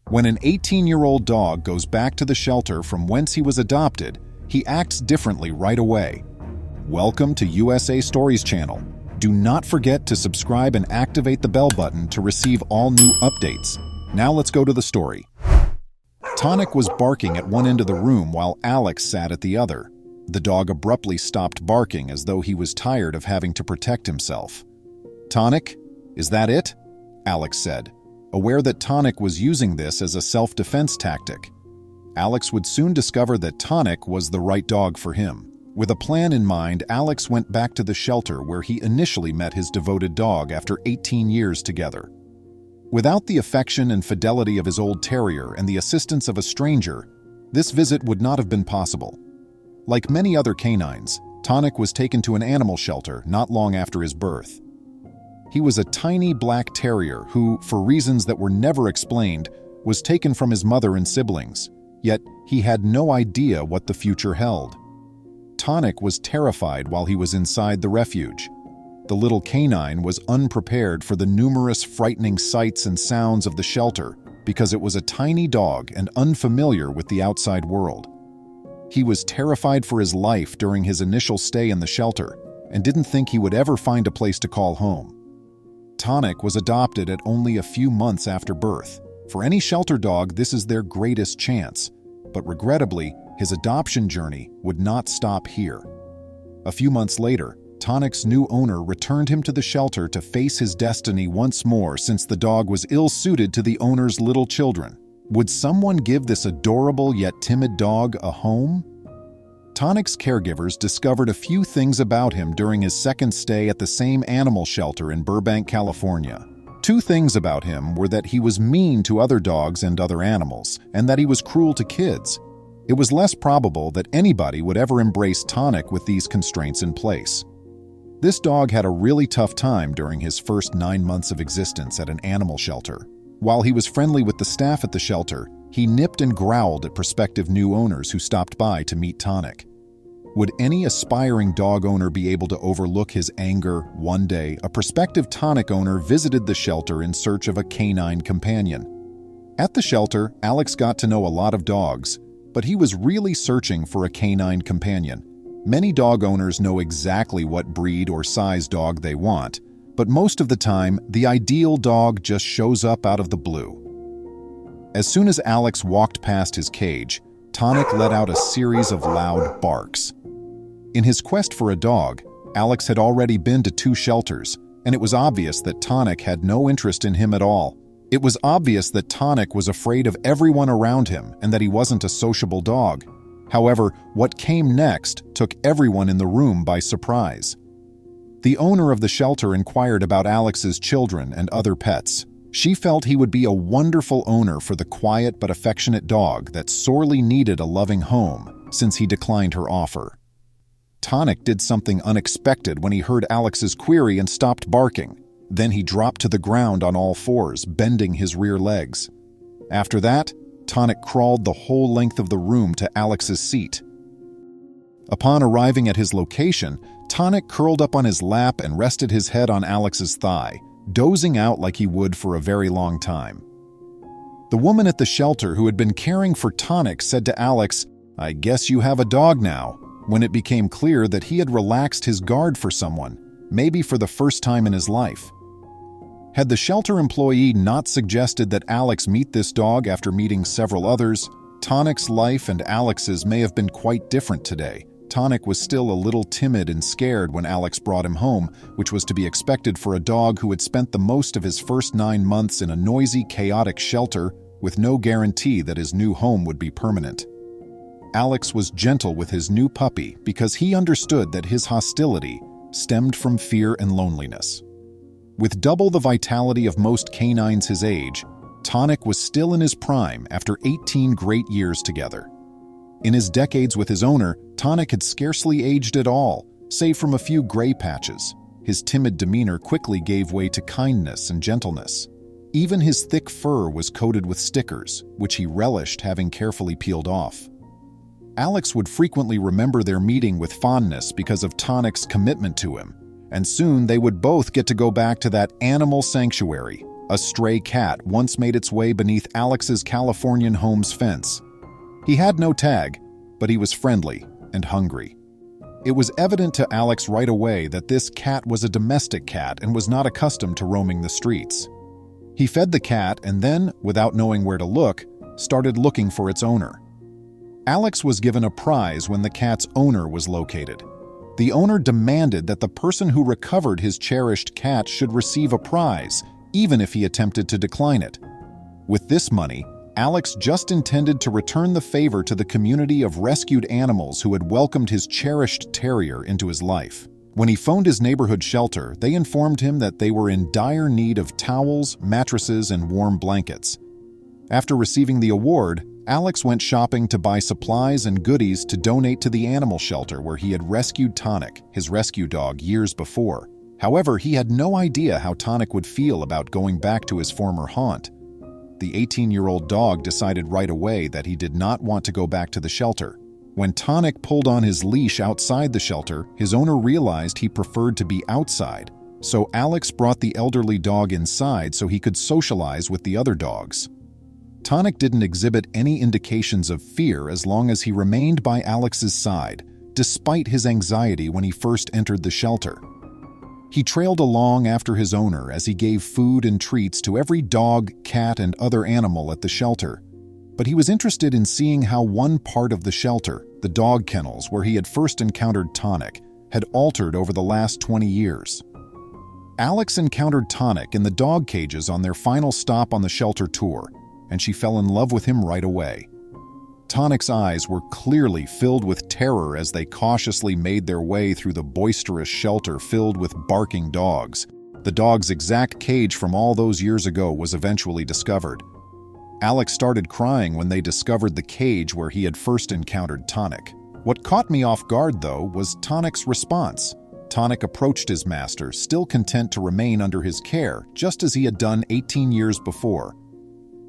When an 18-year-old dog goes back to the shelter from whence he was adopted, he acts differently right away. Welcome to USA Stories channel. Do not forget to subscribe and activate the bell button to receive all new updates. Now let's go to the story. Tonic was barking at one end of the room while Alex sat at the other. The dog abruptly stopped barking as though he was tired of having to protect himself. "Tonic, is that it?" Alex said, aware that Tonic was using this as a self-defense tactic. Alex would soon discover that Tonic was the right dog for him. With a plan in mind, Alex went back to the shelter where he initially met his devoted dog after 18 years together. Without the affection and fidelity of his old terrier and the assistance of a stranger, this visit would not have been possible. Like many other canines, Tonic was taken to an animal shelter not long after his birth. He was a tiny black terrier who, for reasons that were never explained, was taken from his mother and siblings, yet he had no idea what the future held. Tonic was terrified while he was inside the refuge. The little canine was unprepared for the numerous frightening sights and sounds of the shelter because it was a tiny dog and unfamiliar with the outside world. He was terrified for his life during his initial stay in the shelter and didn't think he would ever find a place to call home. Tonic was adopted at only a few months after birth. For any shelter dog, this is their greatest chance, but regrettably, his adoption journey would not stop here. A few months later, Tonic's new owner returned him to the shelter to face his destiny once more since the dog was ill-suited to the owner's little children. Would someone give this adorable yet timid dog a home? Tonic's caregivers discovered a few things about him during his second stay at the same animal shelter in Burbank, California. Two things about him were that he was mean to other dogs and other animals, and that he was cruel to kids. It was less probable that anybody would ever embrace Tonic with these constraints in place. This dog had a really tough time during his first 9 months of existence at an animal shelter. While he was friendly with the staff at the shelter, he nipped and growled at prospective new owners who stopped by to meet Tonic. Would any aspiring dog owner be able to overlook his anger? One day, a prospective Tonic owner visited the shelter in search of a canine companion. At the shelter, Alex got to know a lot of dogs, but he was really searching for a canine companion. Many dog owners know exactly what breed or size dog they want, but most of the time, the ideal dog just shows up out of the blue. As soon as Alex walked past his cage, Tonic let out a series of loud barks. In his quest for a dog, Alex had already been to 2 shelters, and it was obvious that Tonic had no interest in him at all. It was obvious that Tonic was afraid of everyone around him and that he wasn't a sociable dog. However, what came next took everyone in the room by surprise. The owner of the shelter inquired about Alex's children and other pets. She felt he would be a wonderful owner for the quiet but affectionate dog that sorely needed a loving home, since he declined her offer. Tonic did something unexpected when he heard Alex's query and stopped barking. Then he dropped to the ground on all fours, bending his rear legs. After that, Tonic crawled the whole length of the room to Alex's seat. Upon arriving at his location, Tonic curled up on his lap and rested his head on Alex's thigh, dozing out like he would for a very long time. The woman at the shelter who had been caring for Tonic said to Alex, "I guess you have a dog now," when it became clear that he had relaxed his guard for someone, maybe for the first time in his life. Had the shelter employee not suggested that Alex meet this dog after meeting several others, Tonic's life and Alex's may have been quite different today. Tonic was still a little timid and scared when Alex brought him home, which was to be expected for a dog who had spent the most of his first 9 months in a noisy, chaotic shelter with no guarantee that his new home would be permanent. Alex was gentle with his new puppy because he understood that his hostility stemmed from fear and loneliness. With double the vitality of most canines his age, Tonic was still in his prime after 18 great years together. In his decades with his owner, Tonic had scarcely aged at all, save from a few gray patches. His timid demeanor quickly gave way to kindness and gentleness. Even his thick fur was coated with stickers, which he relished having carefully peeled off. Alex would frequently remember their meeting with fondness because of Tonic's commitment to him, and soon they would both get to go back to that animal sanctuary, A stray cat once made its way beneath Alex's Californian home's fence. He had no tag, but he was friendly and hungry. It was evident to Alex right away that this cat was a domestic cat and was not accustomed to roaming the streets. He fed the cat and then, without knowing where to look, started looking for its owner. Alex was given a prize when the cat's owner was located. The owner demanded that the person who recovered his cherished cat should receive a prize, even if he attempted to decline it. With this money, Alex just intended to return the favor to the community of rescued animals who had welcomed his cherished terrier into his life. When he phoned his neighborhood shelter, they informed him that they were in dire need of towels, mattresses, and warm blankets. After receiving the award, Alex went shopping to buy supplies and goodies to donate to the animal shelter where he had rescued Tonic, his rescue dog, years before. However, he had no idea how Tonic would feel about going back to his former haunt. The 18-year-old dog decided right away that he did not want to go back to the shelter. When Tonic pulled on his leash outside the shelter, his owner realized he preferred to be outside, so Alex brought the elderly dog inside so he could socialize with the other dogs. Tonic didn't exhibit any indications of fear as long as he remained by Alex's side, despite his anxiety when he first entered the shelter. He trailed along after his owner as he gave food and treats to every dog, cat, and other animal at the shelter. But he was interested in seeing how one part of the shelter, the dog kennels where he had first encountered Tonic, had altered over the last 20 years. Alex encountered Tonic in the dog cages on their final stop on the shelter tour, and she fell in love with him right away. Tonic's eyes were clearly filled with terror as they cautiously made their way through the boisterous shelter filled with barking dogs. The dog's exact cage from all those years ago was eventually discovered. Alex started crying when they discovered the cage where he had first encountered Tonic. What caught me off guard, though, was Tonic's response. Tonic approached his master, still content to remain under his care, just as he had done 18 years before.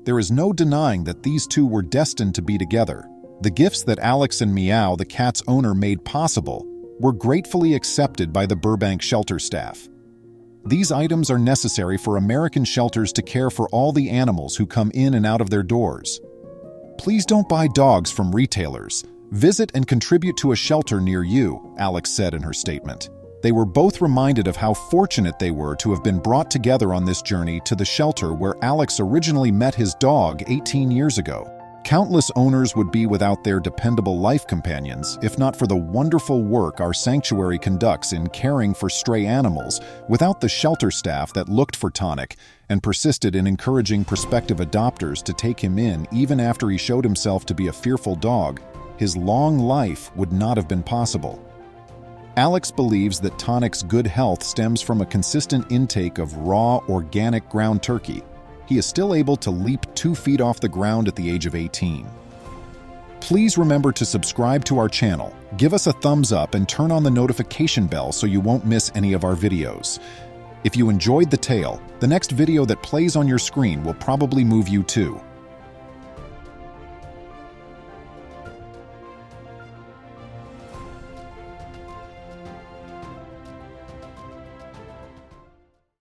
There is no denying that these two were destined to be together. The gifts that Alex and Meow, the cat's owner, made possible were gratefully accepted by the Burbank shelter staff. These items are necessary for American shelters to care for all the animals who come in and out of their doors. Please don't buy dogs from retailers. Visit and contribute to a shelter near you, Alex said in her statement. They were both reminded of how fortunate they were to have been brought together on this journey to the shelter where Alex originally met his dog 18 years ago. Countless owners would be without their dependable life companions if not for the wonderful work our sanctuary conducts in caring for stray animals, without the shelter staff that looked for Tonic and persisted in encouraging prospective adopters to take him in even after he showed himself to be a fearful dog. His long life would not have been possible. Alex believes that Tonic's good health stems from a consistent intake of raw, organic ground turkey. He is still able to leap 2 feet off the ground at the age of 18. Please remember to subscribe to our channel, give us a thumbs up, and turn on the notification bell so you won't miss any of our videos. If you enjoyed the tale, the next video that plays on your screen will probably move you too.